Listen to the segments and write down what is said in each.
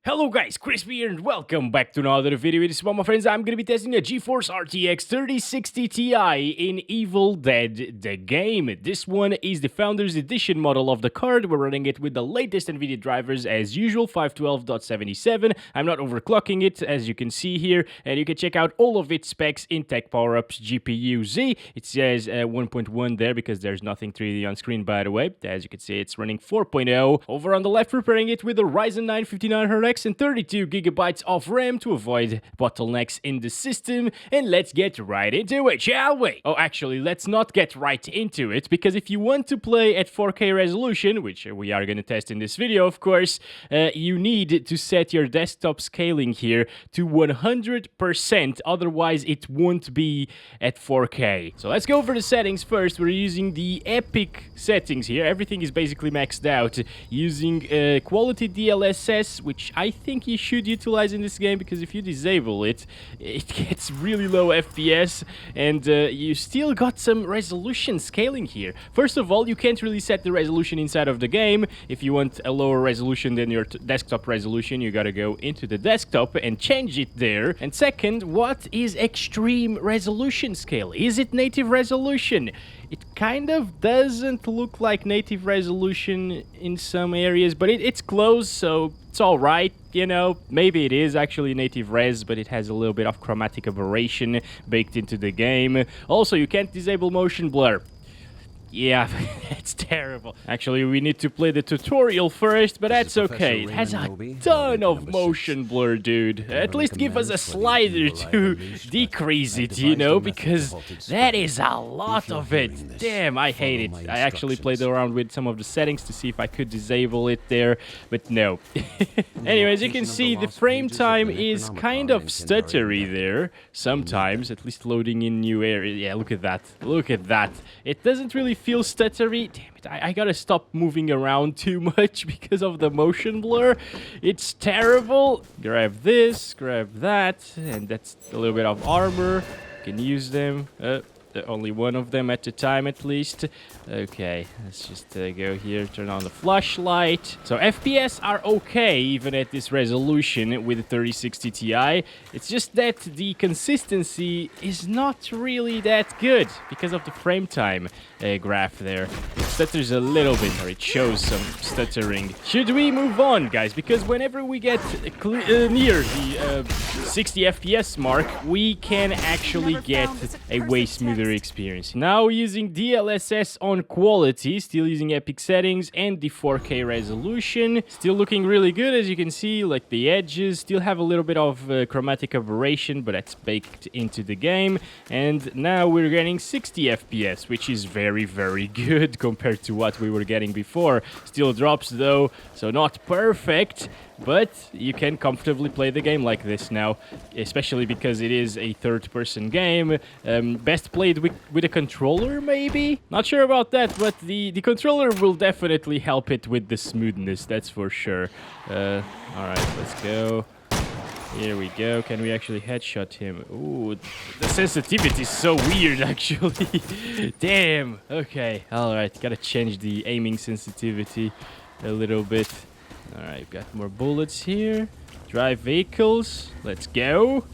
Hello guys, Crispy here and welcome back to another video. This one, my friends, I'm gonna be testing a GeForce RTX 3060 Ti in Evil Dead the game. This one is the Founders Edition model of the card. We're running it with the latest Nvidia drivers as usual, 512.77. I'm not overclocking it, as you can see here, and you can check out all of its specs in Tech Power-Ups GPU Z. It says 1.1 there because there's nothing 3D on screen, by the way. As you can see, it's running 4.0. Over on the left, we're pairing it with a Ryzen 9 and 32 gigabytes of RAM to avoid bottlenecks in the system. And let's get right into it, shall we? Oh, actually, let's not get right into it, because if you want to play at 4K resolution, which we are going to test in this video, of course, you need to set your desktop scaling here to 100%, otherwise it won't be at 4K. So let's go over the settings first. We're using the epic settings here. Everything is basically maxed out, using quality DLSS, which I think you should utilize in this game, because if you disable it, it gets really low FPS, and you still got some resolution scaling here. First of all, you can't really set the resolution inside of the game. If you want a lower resolution than your desktop resolution, you gotta go into the desktop and change it there. And second, what is extreme resolution scale? Is it native resolution? It kind of doesn't look like native resolution in some areas, but it's close, so it's alright, you know. Maybe it is actually native res, but it has a little bit of chromatic aberration baked into the game. Also, you can't disable motion blur. Yeah, it's terrible. Actually, we need to play the tutorial first, but that's okay. It has a ton of motion blur, dude. At least give us a slider to decrease it, you know, because that is a lot of it. Damn, I hate it. I actually played around with some of the settings to see if I could disable it there, but no. Anyway, as you can see, the frame time is kind of stuttery there, sometimes, at least loading in new areas. Yeah, look at that. Look at that. It doesn't really feel stuttery. Damn it, I gotta stop moving around too much because of the motion blur. It's terrible. Grab this, grab that, and that's a little bit of armor. You can use them. Only one of them at a time, at least. Okay, let's just go here, turn on the flashlight. So FPS are okay, even at this resolution with the 3060 Ti. It's just that the consistency is not really that good because of the frame time graph there. It stutters a little bit, or it shows some stuttering. Should we move on, guys? Because whenever we get near the 60 FPS mark, we can actually get a way smoother experience. Now using DLSS on quality, still using epic settings and the 4K resolution, still looking really good. As you can see, like the edges still have a little bit of chromatic aberration, but that's baked into the game. And now we're getting 60 FPS, which is very, very good compared to what we were getting before. Still drops though, so not perfect, but you can comfortably play the game like this now, especially because it is a third-person game. Best played with a controller, maybe? Not sure about that, but the controller will definitely help it with the smoothness, that's for sure. Alright, let's go. Here we go. Can we actually headshot him? Ooh, the sensitivity is so weird, actually. Damn. Okay. Alright, gotta change the aiming sensitivity a little bit. Alright, got more bullets here. Drive vehicles. Let's go.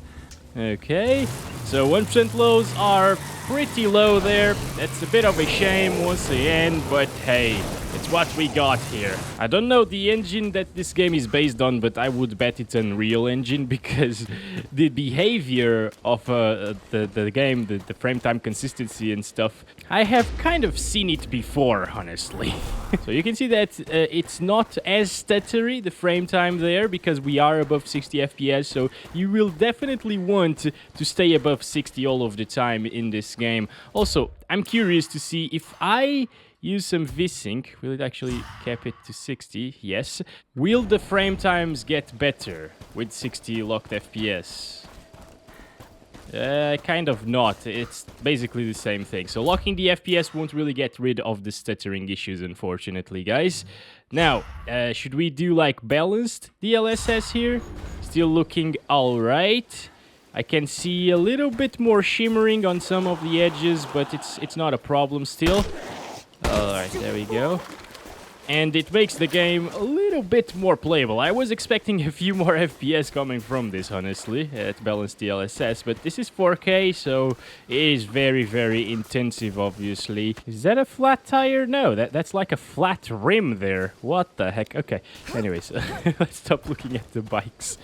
Okay. So 1% lows are pretty low there. That's a bit of a shame once again, but hey, it's what we got here. I don't know the engine that this game is based on, but I would bet it's Unreal Engine, because the behavior of the game, the frame time consistency and stuff, I have kind of seen it before, honestly. So you can see that it's not as stuttery, the frame time there, because we are above 60 FPS, so you will definitely want to stay above 60 all of the time in this game. Also, I'm curious to see if I use some VSync, will it actually cap it to 60? Yes. Will the frame times get better with 60 locked FPS? Kind of not. It's basically the same thing. So locking the FPS won't really get rid of the stuttering issues, unfortunately, guys. Now, should we do like balanced DLSS here? Still looking alright. I can see a little bit more shimmering on some of the edges, but it's not a problem still. Alright, there we go. and it makes the game a little bit more playable. I was expecting a few more FPS coming from this, honestly, at balanced DLSS, but this is 4K, so it is very, very intensive, obviously. Is that a flat tire? No, that's like a flat rim there. What the heck? Okay, anyways, let's stop looking at the bikes.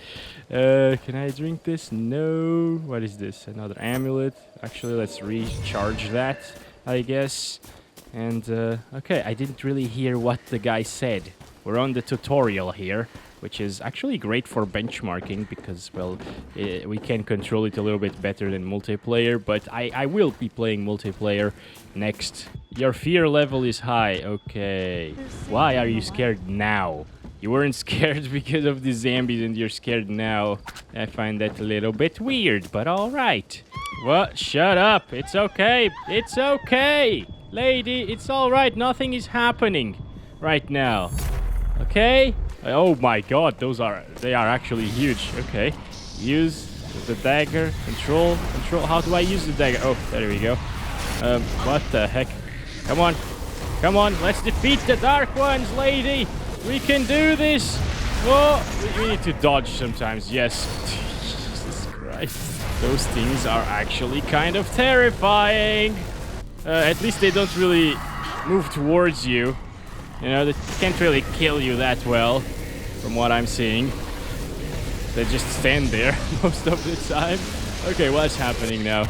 Can I drink this? No. What is this? Another amulet. Actually, let's recharge that, I guess. And, okay, I didn't really hear what the guy said. We're on the tutorial here, which is actually great for benchmarking because, well, we can control it a little bit better than multiplayer, but I will be playing multiplayer next. Your fear level is high. Okay. Why are you scared now? You weren't scared because of the zombies and you're scared now. I find that a little bit weird, but alright. What? Shut up. It's okay. It's okay. Lady, it's alright. Nothing is happening right now. Okay? Oh my god, they are actually huge. Okay. Use the dagger. Control. How do I use the dagger? Oh, there we go. What the heck? Come on. Come on, let's defeat the dark ones, lady. We can do this. Oh, we need to dodge sometimes. Yes. Jesus Christ. Those things are actually kind of terrifying. At least they don't really move towards you. You know, they can't really kill you that well, from what I'm seeing. They just stand there most of the time. Okay, what's happening now?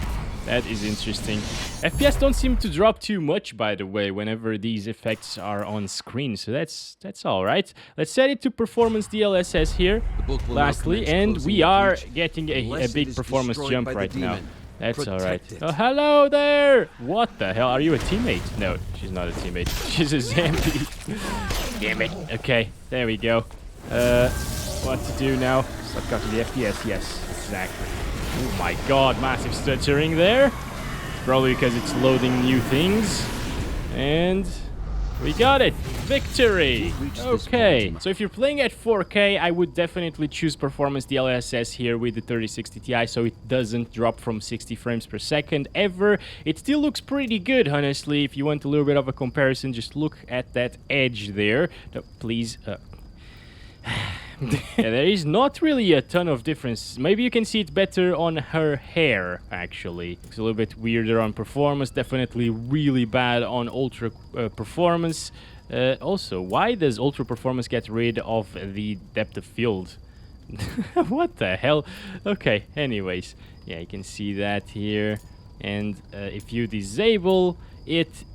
That is interesting. FPS don't seem to drop too much, by the way, whenever these effects are on screen, so that's all right. Let's set it to performance DLSS here, lastly, and we are getting a big performance jump right now. That's all right. Oh, hello there! What the hell? Are you a teammate? No, she's not a teammate. She's a zombie. Damn it. Okay, there we go. What to do now? Let's go to the FPS. Yes, exactly. Oh my god, massive stuttering there. Probably because it's loading new things. And we got it! Victory! Okay, so if you're playing at 4K, I would definitely choose performance DLSS here with the 3060 Ti, so it doesn't drop from 60 frames per second ever. It still looks pretty good, honestly. If you want a little bit of a comparison, just look at that edge there. No, please. Yeah, there is not really a ton of difference. Maybe you can see it better on her hair, actually. It's a little bit weirder on performance, definitely really bad on ultra performance. Also, why does ultra performance get rid of the depth of field? What the hell? Okay, anyways. Yeah, you can see that here. And if you disable it,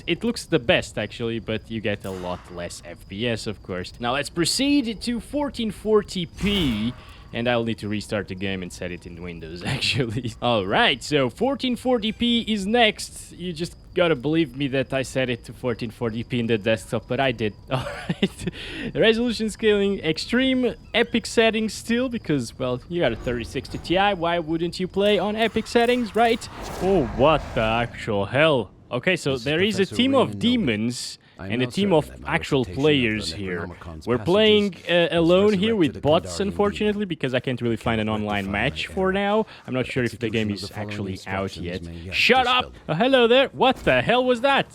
it looks the best, actually, but you get a lot less FPS, of course. Now, let's proceed to 1440p, and I'll need to restart the game and set it in Windows, actually. Alright, so 1440p is next. You just gotta believe me that I set it to 1440p in the desktop, but I did. Alright. Resolution scaling, extreme, epic settings still, because, well, you got a 3060 Ti. Why wouldn't you play on epic settings, right? Oh, what the actual hell? Okay, so there is a team of demons and a team of actual players here. We're playing alone here with bots, unfortunately, because I can't really find an online match for now. I'm not sure if the game is actually out yet. Shut up! Oh, hello there! What the hell was that?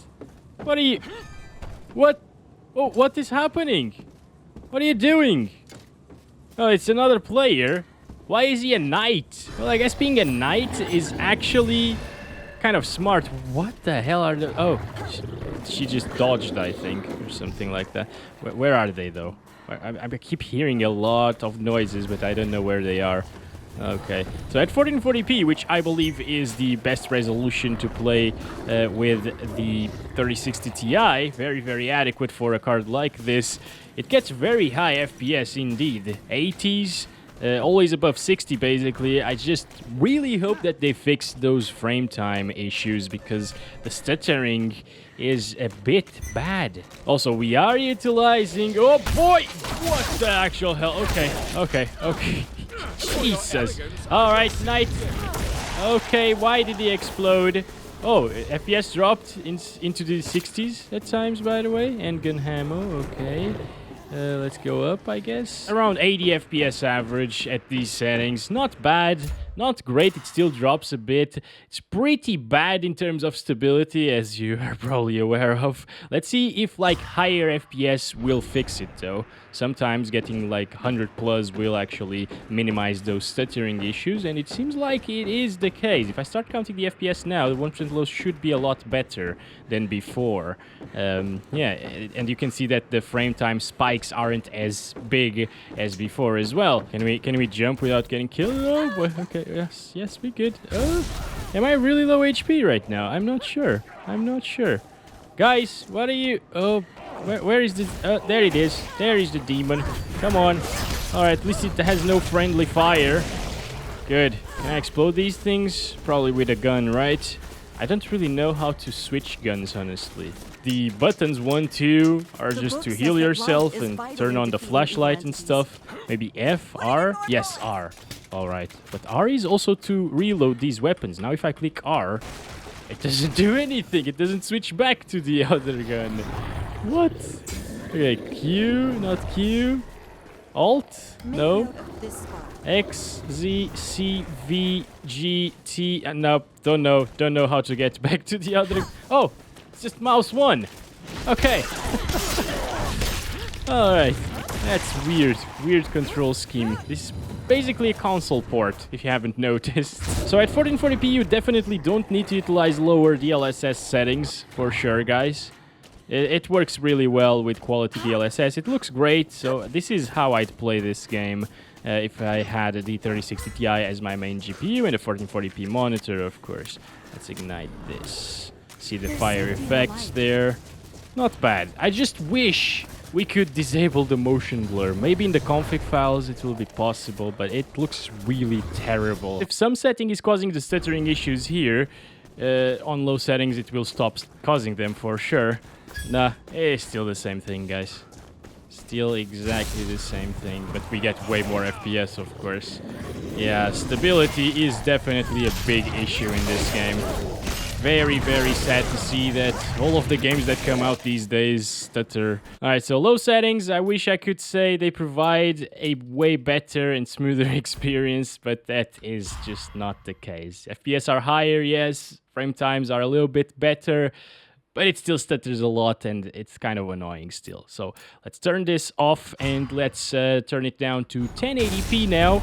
What are you... What? Oh, what is happening? What are you doing? Oh, it's another player. Why is he a knight? Well, I guess being a knight is actually... kind of smart. What the hell are the... Oh, she just dodged, I think, or something like that. Where are they, though? I keep hearing a lot of noises, but I don't know where they are. Okay, so at 1440p, which I believe is the best resolution to play with the 3060 Ti, very, very adequate for a card like this, it gets very high FPS indeed. 80s, always above 60, basically. I just really hope that they fix those frame time issues, because the stuttering is a bit bad. Also, we are utilizing... Oh boy! What the actual hell? Okay. Jesus. Alright, knight. Okay, why did he explode? Oh, FPS dropped into the 60s at times, by the way. And gun ammo, okay. Let's go up, I guess. Around 80 FPS average at these settings. Not bad. not great. It still drops a bit. It's pretty bad in terms of stability, as you are probably aware of. Let's see if like higher FPS will fix it though. Sometimes getting like 100 plus will actually minimize those stuttering issues, and it seems like it is the case. If I start counting the FPS now, the 1% low should be a lot better than before. Yeah, and you can see that the frame time spikes aren't as big as before as well. Can we jump without getting killed? Oh, boy. Okay, yes, we good. Oh, am I really low HP right now? I'm not sure. Guys, what are you? Oh, where is this? There it is. There is the demon. Come on. All right, at least it has no friendly fire. Good. Can I explode these things? Probably with a gun, right? I don't really know how to switch guns, honestly. The buttons 1, 2 are just to heal yourself and turn on the flashlight and stuff. Maybe F, R? Yes, R. Alright. But R is also to reload these weapons. Now if I click R, it doesn't do anything. It doesn't switch back to the other gun. What? Okay, Q, not Q. Alt? No. X, Z, C, V, G, T. No, don't know how to get back to the other. Oh, it's just mouse 1. Okay. Alright. That's weird. Weird control scheme. This is basically a console port, if you haven't noticed. So at 1440p, you definitely don't need to utilize lower DLSS settings, for sure, guys. It works really well with quality DLSS. It looks great, so this is how I'd play this game if I had a D3060 Ti as my main GPU and a 1440p monitor, of course. Let's ignite this. See the fire effects there. Not bad. I just wish we could disable the motion blur. Maybe in the config files it will be possible, but it looks really terrible. If some setting is causing the stuttering issues here, on low settings it will stop causing them for sure. Nah, it's still the same thing, guys. Still exactly the same thing, but we get way more FPS, of course. Yeah, stability is definitely a big issue in this game. Very, very sad to see that all of the games that come out these days stutter. Alright, so low settings, I wish I could say they provide a way better and smoother experience, but that is just not the case. FPS are higher, yes, frame times are a little bit better, but it still stutters a lot and it's kind of annoying still. So let's turn this off and let's turn it down to 1080p now.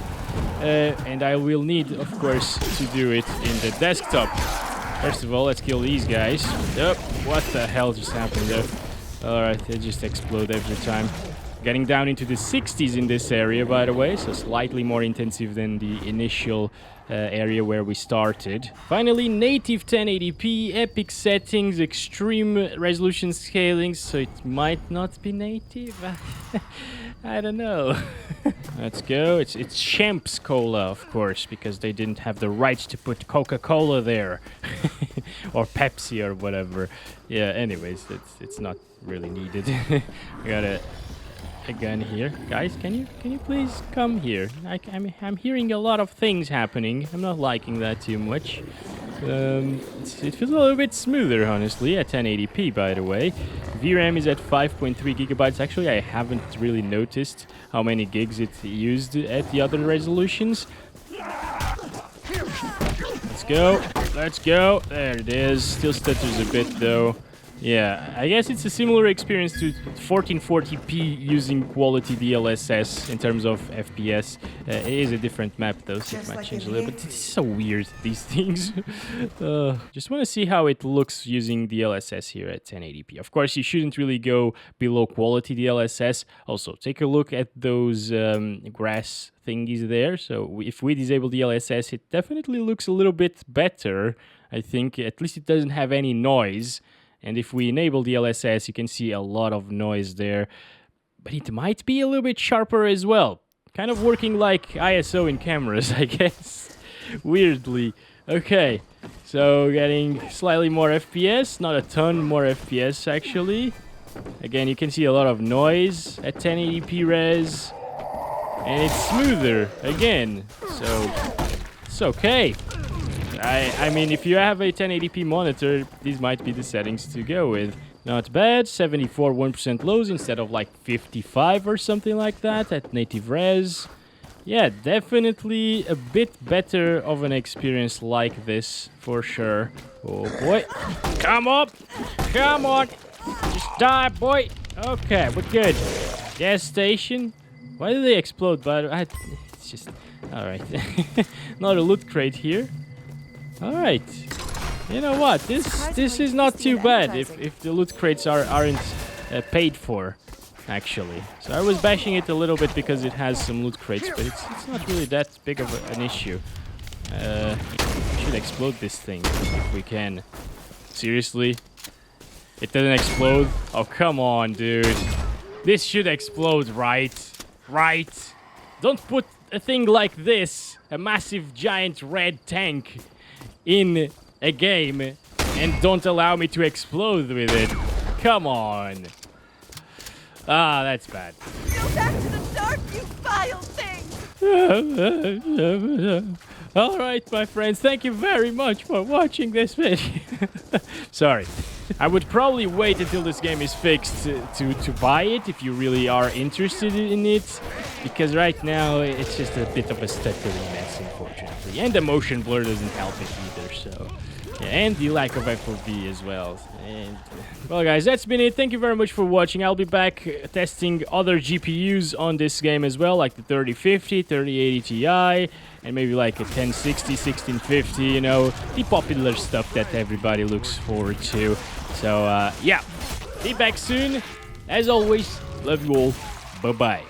And I will need, of course, to do it in the desktop. First of all, let's kill these guys. Yep, what the hell just happened there? Alright, they just explode every time. Getting down into the 60s in this area, by the way, so slightly more intensive than the initial area where we started. Finally, native 1080p, epic settings, extreme resolution scaling, so it might not be native. I don't know. Let's go. It's Champs Cola, of course, because they didn't have the rights to put Coca-Cola there. Or Pepsi or whatever. Yeah, anyways, it's not really needed. I got a gun here. Guys, can you please come here? I'm hearing a lot of things happening. I'm not liking that too much. It feels a little bit smoother, honestly, at 1080p, by the way. VRAM is at 5.3 gigabytes. Actually, I haven't really noticed how many gigs it used at the other resolutions. Let's go. Let's go. There it is. Still stutters a bit, though. Yeah, I guess it's a similar experience to 1440p using quality DLSS in terms of FPS. It is a different map though, so it might change a little bit. It's so weird, these things. Just want to see how it looks using DLSS here at 1080p. Of course, you shouldn't really go below quality DLSS. Also, take a look at those grass thingies there. So if we disable DLSS, it definitely looks a little bit better. I think at least it doesn't have any noise. And if we enable DLSS, you can see a lot of noise there. But it might be a little bit sharper as well. Kind of working like ISO in cameras, I guess. Weirdly. Okay, so getting slightly more FPS. Not a ton more FPS, actually. Again, you can see a lot of noise at 1080p res. And it's smoother, again. So, it's okay. I mean, if you have a 1080p monitor, these might be the settings to go with. Not bad, 74 1% lows instead of like 55 or something like that at native res. Yeah, definitely a bit better of an experience like this, for sure. Oh boy. Come up! Come on! Just die, boy! Okay, we're good. Gas station. Why do they explode? But it's just... Alright. Not a loot crate here. Alright. You know what? This is not too bad if the loot crates aren't paid for. Actually, so I was bashing it a little bit because it has some loot crates, but it's not really that big of an issue. We should explode this thing if we can. Seriously? It doesn't explode? Oh, come on, dude. This should explode, right? Right? Don't put a thing like this, a massive giant red tank, in a game and don't allow me to explode with it. Come on. Ah, that's bad. Go back to the start, you vile thing! Alright, my friends, thank you very much for watching this video. Sorry. I would probably wait until this game is fixed to buy it if you really are interested in it. Because right now, it's just a bit of a stuttery mess, unfortunately. And the motion blur doesn't help it either, so... Yeah, and the lack of FOV as well. And well, guys, that's been it. Thank you very much for watching. I'll be back testing other GPUs on this game as well, like the 3050, 3080 Ti, and maybe like a 1060, 1650, you know, the popular stuff that everybody looks forward to. So, yeah, be back soon. As always, love you all. Bye-bye.